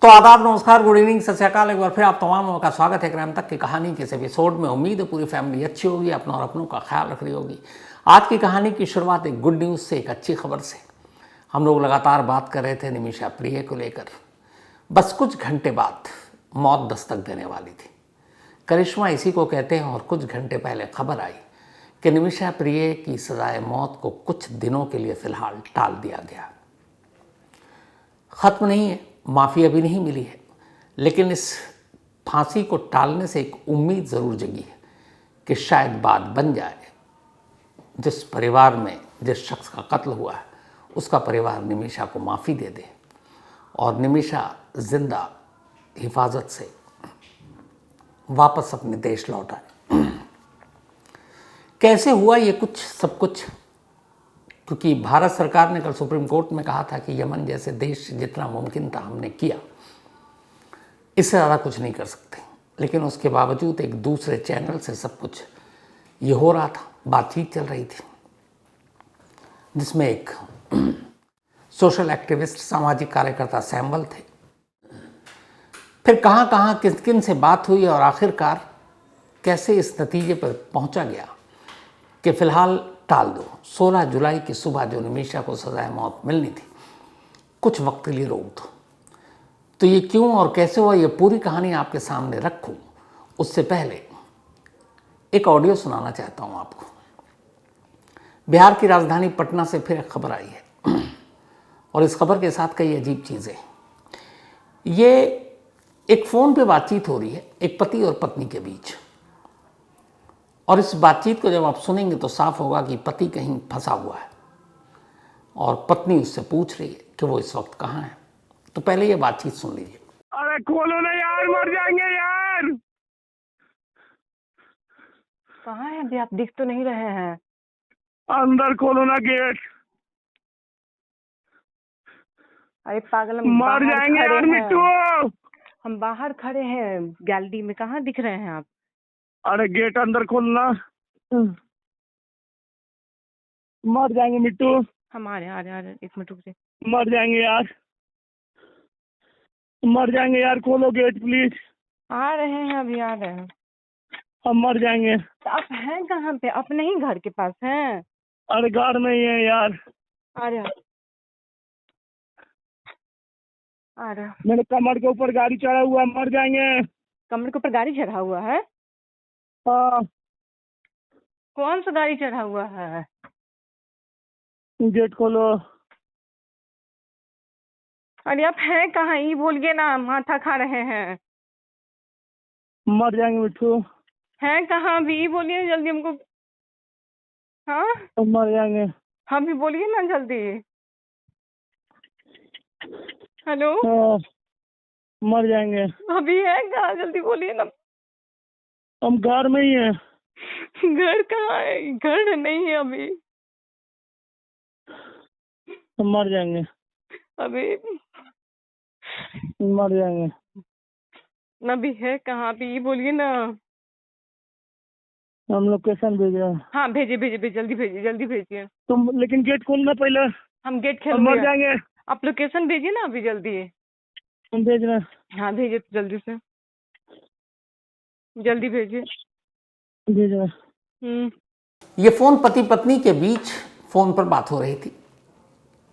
तो आदाब, नमस्कार, गुड इवनिंग, सत श्री अकाल। एक बार फिर आप तमाम लोगों का स्वागत है क्राइम तक की कहानी के इस एपिसोड में। उम्मीद है पूरी फैमिली अच्छी होगी, अपना और अपनों का ख्याल रख रही होगी। आज की कहानी की शुरुआत एक गुड न्यूज़ से, एक अच्छी खबर से। हम लोग लगातार बात कर रहे थे निमिषा प्रिय को लेकर। बस कुछ घंटे बाद मौत दस्तक देने वाली थी। करिश्मा इसी को कहते हैं। और कुछ घंटे पहले खबर आई कि निमिषा प्रिय की सजाए मौत को कुछ दिनों के लिए फिलहाल टाल दिया गया। ख़त्म नहीं है, माफ़ी अभी नहीं मिली है, लेकिन इस फांसी को टालने से एक उम्मीद ज़रूर जगी है कि शायद बात बन जाए। जिस परिवार में जिस शख्स का कत्ल हुआ है उसका परिवार निमिषा को माफ़ी दे दे और निमिषा जिंदा हिफाजत से वापस अपने देश लौट आए। कैसे हुआ ये सब कुछ? क्योंकि भारत सरकार ने कल सुप्रीम कोर्ट में कहा था कि यमन जैसे देश से जितना मुमकिन था हमने किया, इससे ज़्यादा कुछ नहीं कर सकते। लेकिन उसके बावजूद एक दूसरे चैनल से सब कुछ ये हो रहा था, बातचीत चल रही थी, जिसमें एक सोशल एक्टिविस्ट, सामाजिक कार्यकर्ता सैम्बल थे। फिर कहाँ कहाँ किन किन से बात हुई और आखिरकार कैसे इस नतीजे पर पहुँचा गया कि फ़िलहाल टाल दो। 16 जुलाई की सुबह जो निमिषा को सजाए मौत मिलनी थी, कुछ वक्त के लिए रोक दो। तो ये क्यों और कैसे हुआ, ये पूरी कहानी आपके सामने रखूं उससे पहले एक ऑडियो सुनाना चाहता हूं आपको। बिहार की राजधानी पटना से फिर एक खबर आई है और इस खबर के साथ कई अजीब चीज़ें। ये एक फ़ोन पे बातचीत हो रही है एक पति और पत्नी के बीच, और इस बातचीत को जब आप सुनेंगे तो साफ होगा कि पति कहीं फंसा हुआ है और पत्नी उससे पूछ रही है कि वो इस वक्त कहाँ है। तो पहले ये बातचीत सुन लीजिए। अरे खोलो ना यार, मर जाएंगे यार। कहाँ है अभी? आप दिख तो नहीं रहे हैं। अंदर खोलो ना गेट। अरे पागल, हम मर बाहर जाएंगे खड़े यार हैं। मिट्टू। हम बाहर खड़े हैं गैलरी में, कहाँ दिख रहे हैं आप? अरे गेट अंदर खोलना। मर जाएंगे मिट्टू, हम आ रहे हैं, एक मिनट रुक जाइए। मर जाएंगे यार, मर जाएंगे यार, खोलो गेट प्लीज। आ रहे हैं, अभी आ रहे हैं। हम मर जाएंगे। तो आप हैं कहाँ पे? आप नहीं घर के पास हैं? अरे घर में ही है यार। आ रहे हैं, आ रहे हैं। मेरे कमर के ऊपर गाड़ी चढ़ा हुआ, मर जाएंगे। कमर के ऊपर गाड़ी चढ़ा हुआ है? हाँ, कौन सा गाड़ी चढ़ा हुआ है? गेट खोलो। अरे आप हैं कहाँ, ये बोलिए ना, माथा खा रहे हैं। मर जाएंगे मिट्टू। हैं कहाँ अभी? ये बोलिए ना जल्दी हमको। हाँ, मर जाएंगे। हम भी बोलिए ना जल्दी। हेलो, हाँ, मर जाएंगे। अभी है कहाँ? जल्दी बोलिए ना। हम घर में ही हैं। घर कहाँ है? घर नहीं है अभी। हम मर जाएंगे, अभी मर जाएंगे। अभी है कहाँ? अभी ये बोलिए ना। हम लोकेशन भेज रहे हैं। हाँ भेजिए भेजिए भेजिए, जल्दी भेजिए, जल्दी भेजिए। तुम लेकिन गेट खोलना पहले। हम गेट हम खोल मर दिया। जाएंगे। आप लोकेशन भेजिए ना अभी जल्दी। हम भेज रहे हैं। हाँ भेजिए जल्दी से, जल्दी भेजिए। भेज रहे हैं। ये फ़ोन पति पत्नी के बीच फ़ोन पर बात हो रही थी।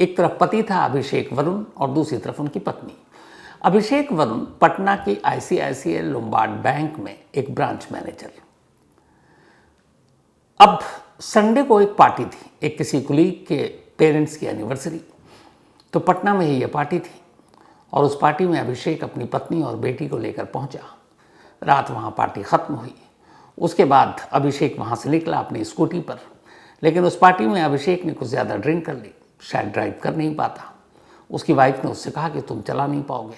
एक तरफ पति था अभिषेक वरुण और दूसरी तरफ उनकी पत्नी। अभिषेक वरुण पटना की ICICI लोम्बार्ड बैंक में एक ब्रांच मैनेजर। अब संडे को एक पार्टी थी, एक किसी कुलीग के पेरेंट्स की एनिवर्सरी। तो पटना में ही ये पार्टी थी और उस पार्टी में अभिषेक अपनी पत्नी और बेटी को लेकर पहुंचा। रात वहाँ पार्टी ख़त्म हुई। उसके बाद अभिषेक वहाँ से निकला अपनी स्कूटी पर, लेकिन उस पार्टी में अभिषेक ने कुछ ज़्यादा ड्रिंक कर ली, शायद ड्राइव कर नहीं पाता। उसकी वाइफ ने उससे कहा कि तुम चला नहीं पाओगे।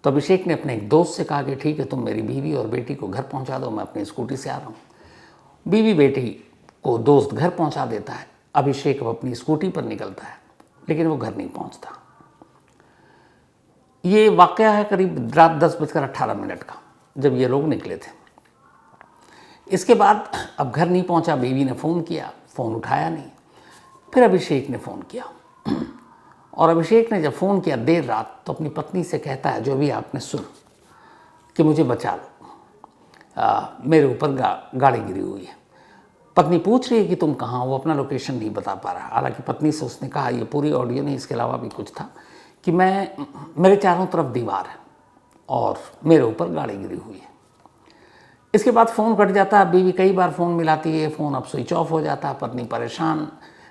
तो अभिषेक ने अपने एक दोस्त से कहा कि ठीक है, तुम मेरी बीवी और बेटी को घर पहुँचा दो, मैं अपनी स्कूटी से आ रहा हूँ। बीवी बेटी को दोस्त घर पहुँचा देता है। अभिषेक अब अपनी स्कूटी पर निकलता है, लेकिन वो घर नहीं पहुँचता। ये वाक़या है करीब रात 10:18 का, जब ये लोग निकले थे। इसके बाद अब घर नहीं पहुंचा, बीवी ने फ़ोन किया, फ़ोन उठाया नहीं। फिर अभिषेक ने फ़ोन किया और अभिषेक ने जब फ़ोन किया देर रात तो अपनी पत्नी से कहता है, जो भी आपने सुन, कि मुझे बचा लो, मेरे ऊपर गाड़ी गिरी हुई है। पत्नी पूछ रही है कि तुम कहाँ हो, वो अपना लोकेशन नहीं बता पा रहा। हालांकि पत्नी से उसने कहा, ये पूरी ऑडियो नहीं, इसके अलावा भी कुछ था, कि मेरे चारों तरफ दीवार है और मेरे ऊपर गाड़ी गिरी हुई है। इसके बाद फ़ोन कट जाता है। बीवी कई बार फ़ोन मिलाती है, फ़ोन अब स्विच ऑफ हो जाता है। पत्नी परेशान।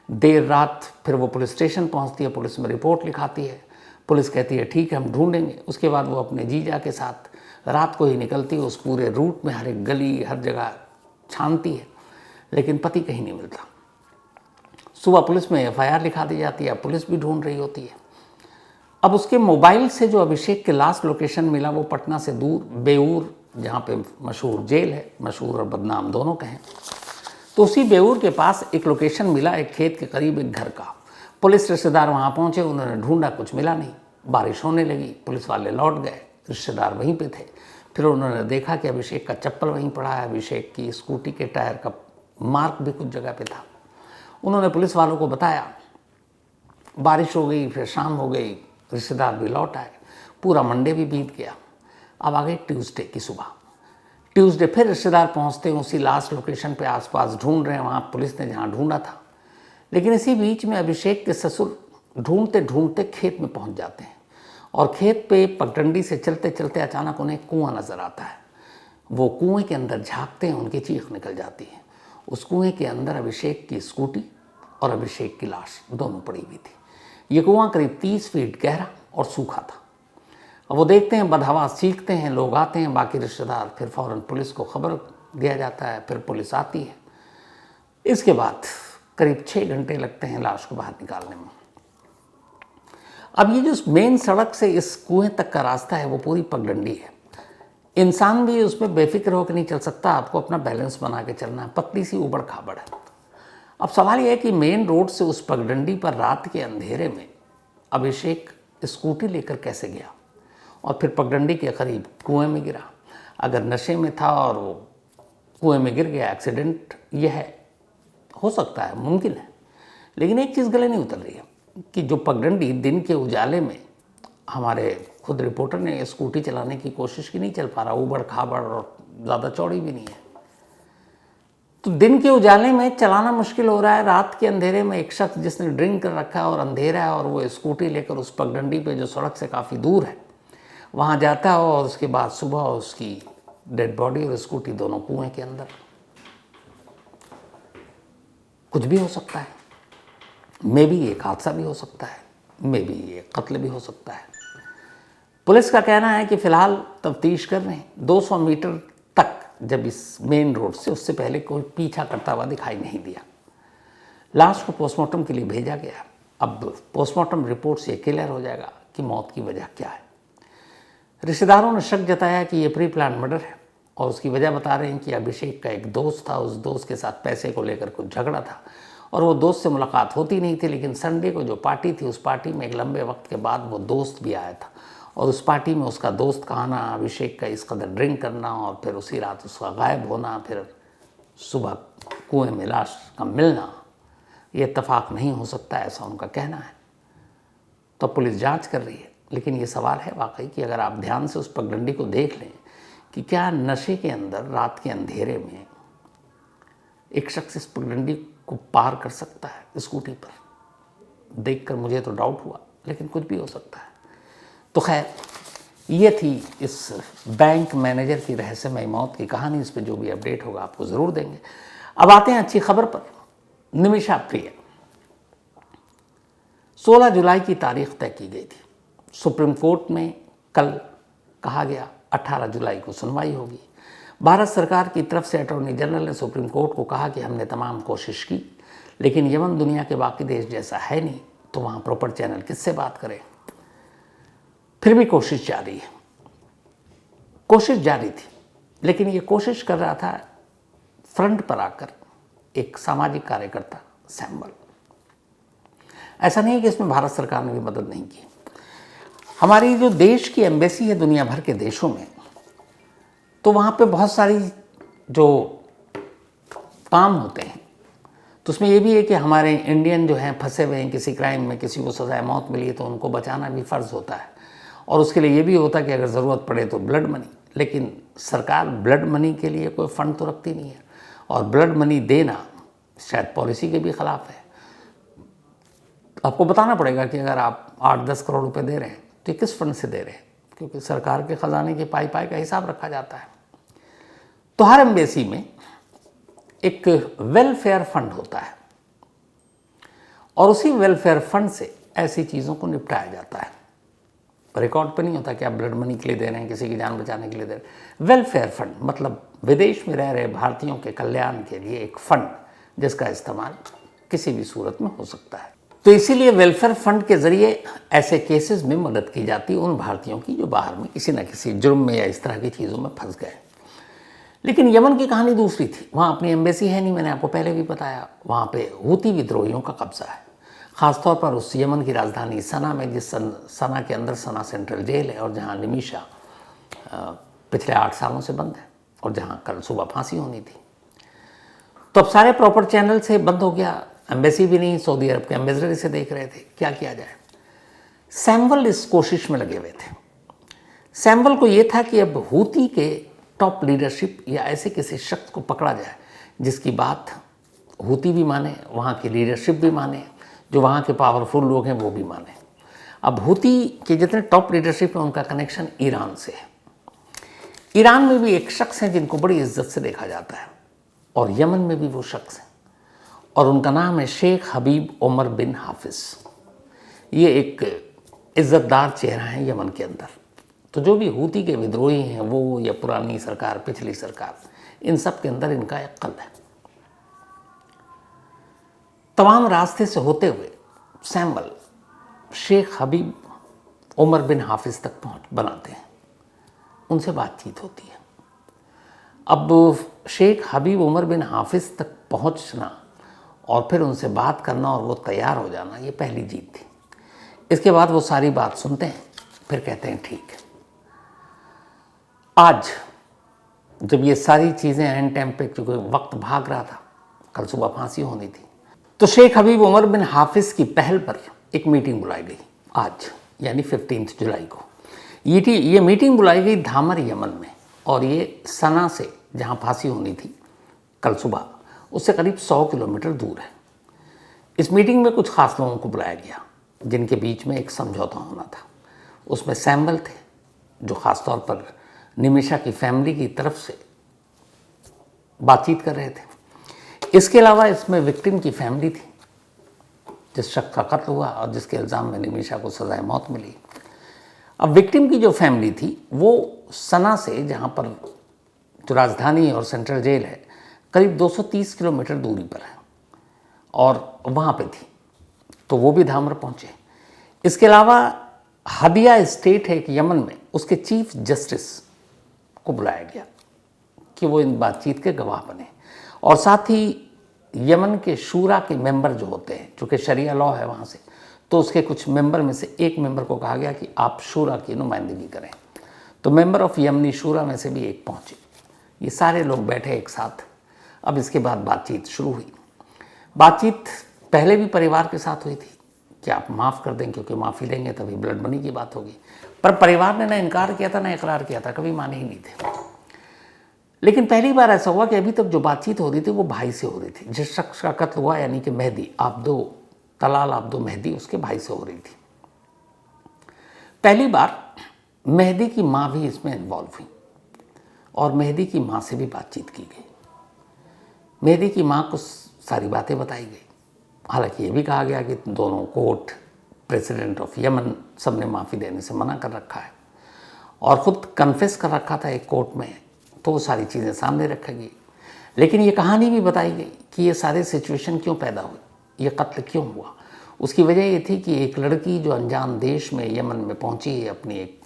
देर रात फिर वो पुलिस स्टेशन पहुंचती है, पुलिस में रिपोर्ट लिखाती है। पुलिस कहती है ठीक है हम ढूंढेंगे। उसके बाद वो अपने जीजा के साथ रात को ही निकलती है, उस पूरे रूट में हर एक गली हर जगह छानती है, लेकिन पति कहीं नहीं मिलता। सुबह पुलिस में FIR लिखा दी जाती है, पुलिस भी ढूंढ रही होती है। अब उसके मोबाइल से जो अभिषेक के लास्ट लोकेशन मिला वो पटना से दूर बेऊर, जहाँ पे मशहूर जेल है, मशहूर और बदनाम दोनों कहें, तो उसी बेऊर के पास एक लोकेशन मिला, एक खेत के करीब एक घर का। पुलिस रिश्तेदार वहाँ पहुँचे, उन्होंने ढूंढा, कुछ मिला नहीं। बारिश होने लगी, पुलिस वाले लौट गए, रिश्तेदार वहीं पे थे। फिर उन्होंने देखा कि अभिषेक का चप्पल वहीं पड़ा है, अभिषेक की स्कूटी के टायर का मार्क भी कुछ जगह पे था। उन्होंने पुलिस वालों को बताया। बारिश हो गई, फिर शाम हो गई, रिश्तेदार भी लौट आए, पूरा मंडे भी बीत गया। अब आ गई ट्यूसडे की सुबह। ट्यूसडे फिर रिश्तेदार पहुंचते हैं, उसी लास्ट लोकेशन पे आसपास ढूंढ रहे हैं, वहाँ पुलिस ने जहाँ ढूंढा था। लेकिन इसी बीच में अभिषेक के ससुर ढूंढते ढूंढते खेत में पहुंच जाते हैं और खेत पे पगडंडी से चलते चलते अचानक उन्हें कुआं नज़र आता है। वो कुएं के अंदर झांकते हैं, उनकी चीख निकल जाती है। उस कुएं के अंदर अभिषेक की स्कूटी और अभिषेक की लाश दोनों पड़ी हुई थी। ये कुआं करीब 30 फीट गहरा और सूखा था। अब वो देखते हैं, बदहवास चीखते हैं, लोग आते हैं, बाकी रिश्तेदार, फिर फ़ौरन पुलिस को खबर दिया जाता है, फिर पुलिस आती है। इसके बाद करीब 6 घंटे लगते हैं लाश को बाहर निकालने में। अब ये जो मेन सड़क से इस कुएं तक का रास्ता है वो पूरी पगडंडी है। इंसान भी उसमें बेफिक्र होकर नहीं चल सकता, आपको अपना बैलेंस बना के चलना है, पतली सी ऊबड़ खाबड़ है। अब सवाल यह है कि मेन रोड से उस पगडंडी पर रात के अंधेरे में अभिषेक स्कूटी लेकर कैसे गया और फिर पगडंडी के करीब कुएं में गिरा। अगर नशे में था और वो कुएं में गिर गया, एक्सीडेंट यह है, हो सकता है, मुमकिन है। लेकिन एक चीज़ गले नहीं उतर रही है कि जो पगडंडी दिन के उजाले में, हमारे खुद रिपोर्टर ने स्कूटी चलाने की कोशिश की, नहीं चल पा रहा, ऊबड़ खाबड़ और ज़्यादा चौड़ी भी नहीं है, तो दिन के उजाले में चलाना मुश्किल हो रहा है। रात के अंधेरे में एक शख्स जिसने ड्रिंक कर रखा है और अंधेरा है और वो स्कूटी लेकर उस पगडंडी पे जो सड़क से काफ़ी दूर है वहाँ जाता है और उसके बाद सुबह उसकी डेड बॉडी और स्कूटी दोनों कुएं के अंदर। कुछ भी हो सकता है, मे बी एक हादसा भी हो सकता है, मे बी ये कत्ल भी हो सकता है। पुलिस का कहना है कि फ़िलहाल तफ्तीश कर रहे हैं। 200 मीटर तक जब इस मेन रोड से, उससे पहले कोई पीछा करता हुआ दिखाई नहीं दिया। लाश को पोस्टमार्टम के लिए भेजा गया। अब पोस्टमार्टम रिपोर्ट से क्लियर हो जाएगा कि मौत की वजह क्या है। रिश्तेदारों ने शक जताया कि ये प्री प्लान मर्डर है और उसकी वजह बता रहे हैं कि अभिषेक का एक दोस्त था, उस दोस्त के साथ पैसे को लेकर कुछ झगड़ा था और वो दोस्त से मुलाकात होती नहीं थी। लेकिन संडे को जो पार्टी थी, उस पार्टी में एक लंबे वक्त के बाद वो दोस्त भी आया था और उस पार्टी में उसका दोस्त का आना, अभिषेक का इस कदर ड्रिंक करना और फिर उसी रात उसका गायब होना, फिर सुबह कुएं में लाश का मिलना, ये इत्तेफाक नहीं हो सकता, ऐसा उनका कहना है। तो पुलिस जांच कर रही है। लेकिन ये सवाल है वाकई कि अगर आप ध्यान से उस पगडंडी को देख लें कि क्या नशे के अंदर रात के अंधेरे में एक शख्स इस पगडंडी को पार कर सकता है स्कूटी पर? देखकर मुझे तो डाउट हुआ, लेकिन कुछ भी हो सकता है। तो खैर, ये थी इस बैंक मैनेजर की रहस्यमय मौत की कहानी। इस पर जो भी अपडेट होगा आपको ज़रूर देंगे। अब आते हैं अच्छी खबर पर। निमिषा प्रिय, 16 जुलाई की तारीख तय की गई थी। सुप्रीम कोर्ट में कल कहा गया 18 जुलाई को सुनवाई होगी। भारत सरकार की तरफ से अटॉर्नी जनरल ने सुप्रीम कोर्ट को कहा कि हमने तमाम कोशिश की, लेकिन यमन दुनिया के बाकी देश जैसा है नहीं, तो वहाँ प्रॉपर चैनल किससे बात करें। फिर भी कोशिश जारी है। कोशिश जारी थी, लेकिन ये कोशिश कर रहा था फ्रंट पर आकर एक सामाजिक कार्यकर्ता सैम्बल। ऐसा नहीं है कि इसमें भारत सरकार ने भी मदद नहीं की। हमारी जो देश की एम्बेसी है दुनिया भर के देशों में, तो वहाँ पे बहुत सारी जो काम होते हैं, तो उसमें ये भी है कि हमारे इंडियन जो हैं फंसे हुए हैं किसी क्राइम में, किसी को सजाए मौत मिली है तो उनको बचाना भी फ़र्ज़ होता है, और उसके लिए ये भी होता है कि अगर ज़रूरत पड़े तो ब्लड मनी। लेकिन सरकार ब्लड मनी के लिए कोई फ़ंड तो रखती नहीं है, और ब्लड मनी देना शायद पॉलिसी के भी ख़िलाफ़ है। आपको बताना पड़ेगा कि अगर आप 8-10 करोड़ रुपए दे रहे हैं तो ये किस फंड से दे रहे हैं, क्योंकि सरकार के ख़जाने के पाई का हिसाब रखा जाता है। तो हर एम्बेसी में एक वेलफेयर फंड होता है, और उसी वेलफेयर फंड से ऐसी चीज़ों को निपटाया जाता है। रिकॉर्ड पे नहीं होता कि आप ब्लड मनी के लिए दे रहे हैं, किसी की जान बचाने के लिए दे रहे हैं। वेलफेयर फंड मतलब विदेश में रह रहे भारतीयों के कल्याण के लिए एक फंड जिसका इस्तेमाल किसी भी सूरत में हो सकता है। तो इसीलिए वेलफेयर फंड के ज़रिए ऐसे केसेस में मदद की जाती है उन भारतीयों की जो बाहर में किसी न किसी जुर्म में या इस तरह की चीज़ों में फंस गए। लेकिन यमन की कहानी दूसरी थी। वहाँ अपनी एम्बेसी है नहीं, मैंने आपको पहले भी बताया। वहाँ पे हूती विद्रोहियों का कब्जा है, ख़ासतौर पर उस यमन की राजधानी सना में, जिस सना के अंदर सना सेंट्रल जेल है और जहाँ निमिशा पिछले 8 सालों से बंद है, और जहाँ कल सुबह फांसी होनी थी। तो अब सारे प्रॉपर चैनल से बंद हो गया, एम्बेसी भी नहीं, सऊदी अरब के एम्बेसडर इसे देख रहे थे, क्या किया जाए। सैमुअल इस कोशिश में लगे हुए थे। सैमुअल को ये था कि अब हूती के टॉप लीडरशिप या ऐसे किसी शख्स को पकड़ा जाए जिसकी बात हूती भी माने, वहाँ की लीडरशिप भी माने, जो वहाँ के पावरफुल लोग हैं वो भी माने। अब हूती के जितने टॉप लीडरशिप हैं उनका कनेक्शन ईरान से है। ईरान में भी एक शख्स हैं जिनको बड़ी इज्जत से देखा जाता है, और यमन में भी वो शख्स हैं, और उनका नाम है शेख हबीब उमर बिन हाफिज़। ये एक इज़्ज़तदार चेहरा है यमन के अंदर। तो जो भी हूती के विद्रोही हैं वो, या पुरानी सरकार, पिछली सरकार, इन सब के अंदर इनका एक कल है। तमाम रास्ते से होते हुए सैमुअल शेख हबीब उमर बिन हाफिज़ तक पहुँच बनाते हैं, उनसे बातचीत होती है। अब शेख हबीब उमर बिन हाफिज़ तक पहुँचना और फिर उनसे बात करना और वो तैयार हो जाना, ये पहली जीत थी। इसके बाद वो सारी बात सुनते हैं, फिर कहते हैं ठीक है। आज जब ये सारी चीज़ें एंड टाइम पे, क्योंकि वक्त भाग रहा था, कल सुबह फांसी होनी थी, तो शेख हबीब उमर बिन हाफिज़ की पहल पर एक मीटिंग बुलाई गई आज, यानी 15 जुलाई को। ये मीटिंग बुलाई गई धामर यमन में, और ये सना से जहाँ फांसी होनी थी कल सुबह, उससे करीब 100 किलोमीटर दूर है। इस मीटिंग में कुछ खास लोगों को बुलाया गया जिनके बीच में एक समझौता होना था। उसमें सैमुअल थे, जो ख़ास तौर पर निमिशा की फैमिली की तरफ से बातचीत कर रहे थे। इसके अलावा इसमें विक्टिम की फैमिली थी, जिस शख्स का कत्ल हुआ और जिसके इल्ज़ाम में निमिशा को सजाए मौत मिली। अब विक्टिम की जो फैमिली थी वो सना से, जहाँ पर जो राजधानी और सेंट्रल जेल है, करीब 230 किलोमीटर दूरी पर है, और वहाँ पे थी, तो वो भी धामर पहुँचे। इसके अलावा हदिया स्टेट है एक यमन में, उसके चीफ जस्टिस को बुलाया गया कि वो इन बातचीत के गवाह बने, और साथ ही यमन के शूरा के मेंबर जो होते हैं, चूँकि शरिया लॉ है वहाँ से, तो उसके कुछ मेंबर में से एक मेंबर को कहा गया कि आप शूरा की नुमाइंदगी करें। तो मेंबर ऑफ यमनी शूरा में से भी एक पहुँचे। ये सारे लोग बैठे एक साथ। अब इसके बाद बातचीत शुरू हुई। बातचीत पहले भी परिवार के साथ हुई थी कि आप माफ़ कर दें, क्योंकि माफ़ी लेंगे तभी ब्लड मनी की बात होगी। पर परिवार ने ना इनकार किया था ना इकरार किया था, कभी माने ही नहीं थे। लेकिन पहली बार ऐसा हुआ कि अभी तक जो बातचीत हो रही थी वो भाई से हो रही थी। जिस शख्स का कत्ल हुआ, यानी कि मेहदी तलाल आब्दो मेहदी, उसके भाई से हो रही थी। पहली बार मेहदी की माँ भी इसमें इन्वॉल्व हुई, और मेहदी की माँ से भी बातचीत की गई। मेहदी की माँ को सारी बातें बताई गई। हालांकि ये भी कहा गया कि दोनों कोर्ट, प्रेसिडेंट ऑफ यमन, सब ने माफ़ी देने से मना कर रखा है, और ख़ुद कन्फेस कर रखा था एक कोर्ट में, तो वो सारी चीज़ें सामने रखेगी। लेकिन ये कहानी भी बताई गई कि ये सारे सिचुएशन क्यों पैदा हुई, ये कत्ल क्यों हुआ। उसकी वजह ये थी कि एक लड़की जो अनजान देश में, यमन में पहुंची है अपनी एक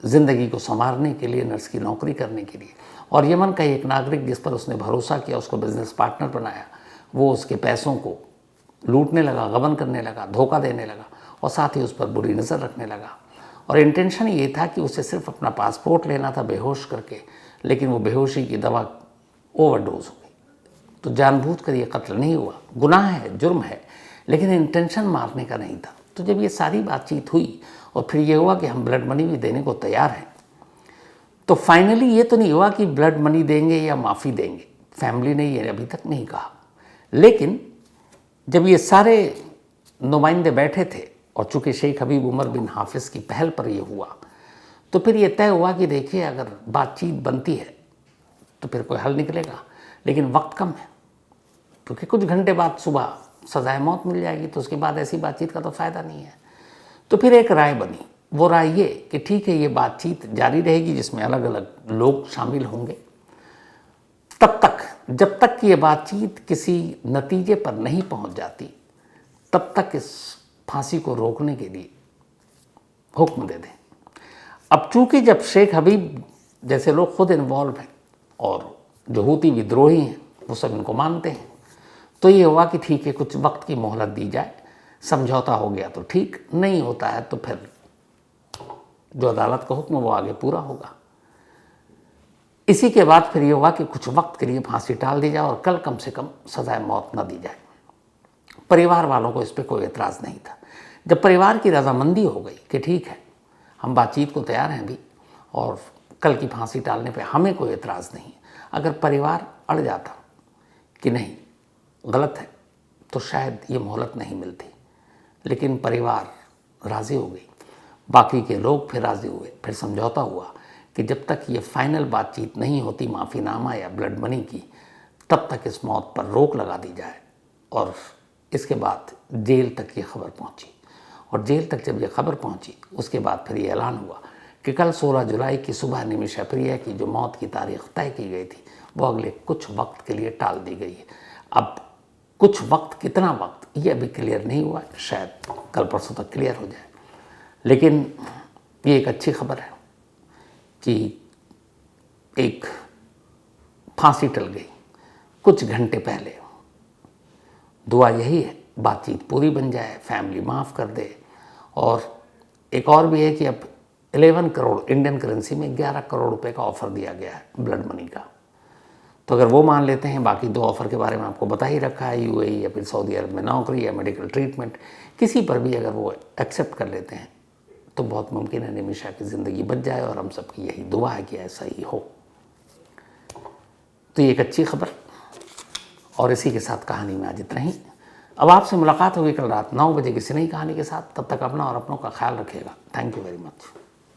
ज़िंदगी को संवारने के लिए, नर्स की नौकरी करने के लिए, और यमन का एक नागरिक जिस पर उसने भरोसा किया, उसको बिजनेस पार्टनर बनाया, वो उसके पैसों को लूटने लगा, गबन करने लगा, धोखा देने लगा, और साथ ही उस पर बुरी नज़र रखने लगा। और इंटेंशन ये था कि उसे सिर्फ अपना पासपोर्ट लेना था बेहोश करके, लेकिन वो बेहोशी की दवा ओवरडोज हो गई, तो जानबूझ कर ये कत्ल नहीं हुआ, गुनाह है, जुर्म है, लेकिन इंटेंशन मारने का नहीं था। तो जब ये सारी बातचीत हुई और फिर ये हुआ कि हम ब्लड मनी भी देने को तैयार हैं, तो फाइनली ये तो नहीं हुआ कि ब्लड मनी देंगे या माफ़ी देंगे, फैमिली ने ये अभी तक नहीं कहा। लेकिन जब ये सारे नुमाइंदे बैठे थे और चूँकि शेख हबीब उमर बिन हाफिज़ की पहल पर ये हुआ, तो फिर ये तय हुआ कि देखिए अगर बातचीत बनती है तो फिर कोई हल निकलेगा, लेकिन वक्त कम है, क्योंकि कुछ घंटे बाद सुबह सजाए मौत मिल जाएगी, तो उसके बाद ऐसी बातचीत का तो फ़ायदा नहीं है। तो फिर एक राय बनी, वो राय ये कि ठीक है ये बातचीत जारी रहेगी जिसमें अलग अलग लोग शामिल होंगे, तब तक जब तक कि ये बातचीत किसी नतीजे पर नहीं पहुंच जाती तब तक इस फांसी को रोकने के लिए हुक्म दे दें। अब चूंकि जब शेख हबीब जैसे लोग खुद इन्वॉल्व हैं और जो हूती विद्रोही हैं वो सब इनको मानते हैं, तो ये हुआ कि ठीक है कुछ वक्त की मोहलत दी जाए, समझौता हो गया तो ठीक, नहीं होता है तो फिर जो अदालत का हुक्म वो आगे पूरा होगा। इसी के बाद फिर ये हुआ कि कुछ वक्त के लिए फांसी टाल दी जाए और कल कम से कम सजाए मौत न दी जाए। परिवार वालों को इस पर कोई एतराज़ नहीं था। जब परिवार की रजामंदी हो गई कि ठीक है हम बातचीत को तैयार हैं भी और कल की फांसी टालने पे हमें कोई एतराज़ नहीं, अगर परिवार अड़ जाता कि नहीं गलत है तो शायद ये मोहलत नहीं मिलती, लेकिन परिवार राज़ी हो गई, बाकी के लोग फिर राज़ी हुए, फिर समझौता हुआ कि जब तक ये फाइनल बातचीत नहीं होती माफ़ीनामा या ब्लड मनी की, तब तक इस मौत पर रोक लगा दी जाए। और इसके बाद जेल तक ये खबर पहुंची, और जेल तक जब ये खबर पहुंची उसके बाद फिर ये ऐलान हुआ कि कल 16 जुलाई की सुबह निमिषा प्रिया की जो मौत की तारीख तय की गई थी वो अगले कुछ वक्त के लिए टाल दी गई है। अब कुछ वक्त, कितना वक्त ये अभी क्लियर नहीं हुआ, शायद कल परसों तक क्लियर हो जाए, लेकिन ये एक अच्छी खबर है कि एक फांसी टल गई कुछ घंटे पहले। दुआ यही है बातचीत पूरी बन जाए, फैमिली माफ़ कर दे, और एक और भी है कि अब 11 करोड़ इंडियन करेंसी में 11 करोड़ रुपए का ऑफ़र दिया गया है ब्लड मनी का, तो अगर वो मान लेते हैं, बाकी 2 ऑफ़र के बारे में आपको बता ही रखा है, यूएई या फिर सऊदी अरब में नौकरी या मेडिकल ट्रीटमेंट, किसी पर भी अगर वो एक्सेप्ट कर लेते हैं तो बहुत मुमकिन है निमिषा की ज़िंदगी बच जाए, और हम सबकी यही दुआ है कि ऐसा ही हो। तो ये एक अच्छी खबर, और इसी के साथ कहानी में आज इतना ही। अब आपसे मुलाकात होगी कल रात 9 बजे किसी नई कहानी के साथ। तब तक अपना और अपनों का ख्याल रखिएगा। Thank you very much.